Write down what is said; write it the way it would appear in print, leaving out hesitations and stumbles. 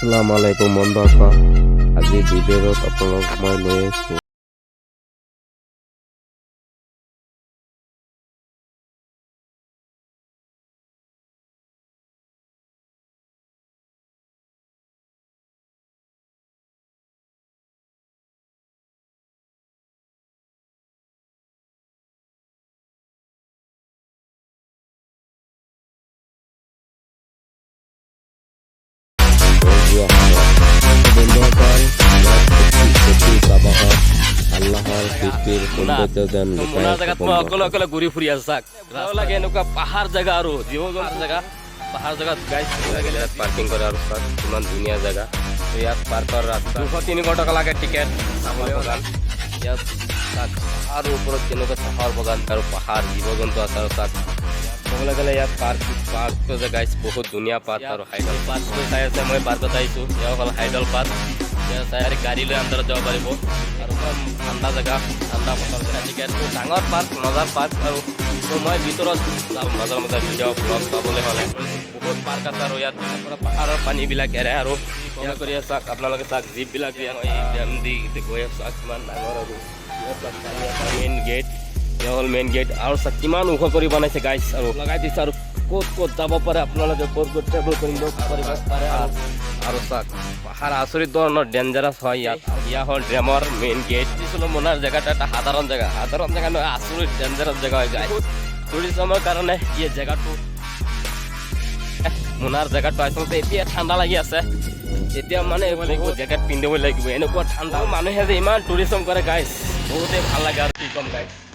আসসালামু আলাইকুম বন্ধুসকল, আজি ভিডিঅ'ত আপোনালোকক মই লৈ আছোঁ আল্লাহৰ সৃষ্টিৰ সৌন্দৰ্য যেন অকলে ঘূৰি ফুৰি আছে চাক লাগে এনেকুৱা পাহাৰ জেগা আৰু জীৱ-জন্তুৰ জেগা পাহাৰ জেগাত গাইজ পাৰ্কিং কৰে আৰু চাক ইমান ধুনীয়া জেগা ইয়াত পাৰ্কৰ ৰাস্তা 200-300 টকা লাগে টিকেট চাবলৈ বাগান ইয়াত চাক আৰু ওপৰত কেনেকুৱা চাহৰ বাগান আৰু পাহাৰ জীৱ-জন্তু আছে আৰু চাক ক'বলৈ গ'লে ইয়াত পাৰ্কটো যে গাইজ বহুত ধুনীয়া পাৰ্ক আৰু হাইডল পাৰ্কটো চাই আছে মই পাৰ্কত আহিছোঁ এয়া হ'ল হাইডল পাৰ্ক ইয়াত চাই গাড়ী লৈ আণ্ডাৰত যাব পাৰিব আৰু ঠাণ্ডা জেগা ঠাণ্ডা বতৰ টিকেটটো ডাঙৰ পাৰ্ক মজাৰ পাৰ্ক আৰু মই ভিতৰত মাজে মাজে ভিডিঅ' ব্লগ পাবলৈ হ'লে বহুত পাৰ্ক আছে আৰু ইয়াত পাহাৰৰ পানীবিলাক এৰে আৰু এয়া কৰি চাওক আপোনালোকে চাওক জীপবিলাক ডেম দি গৈ চাওক কিমান ডাঙৰ আৰু মেইন গেট এয়া হ'ল মেইন গেট আৰু চাওক কিমান ওখ কৰি বনাইছে গাইজ আৰু লগাই দিছে আৰু ক'ত ক'ত যাব পাৰে আপোনালোকে ক'ত ক'ত ট্ৰেভেল কৰিব পাৰে আৰু চাওক পাহাৰ আচৰিত ধৰণৰ ডেঞ্জাৰাছ হয় ইয়া হ'ল ড্ৰেমৰ মেইন গেট দিছিলোঁ মোনাৰ জেগাটা এটা সাধাৰণ জেগা নহয় আচৰিত ডেঞ্জাৰাছ জেগা হৈ যায় টুৰিজমৰ কাৰণে এই জেগাটো মোনাৰ জেগাটো আচলতে এতিয়া ঠাণ্ডা লাগি আছে এতিয়া মানে জেকেট পিন্ধিব লাগিব এনেকুৱা ঠাণ্ডা মানুহে যে ইমান টুৰিজম কৰে গাইজ বহুতেই ভাল লাগে আৰু কি ক'ম গাইজ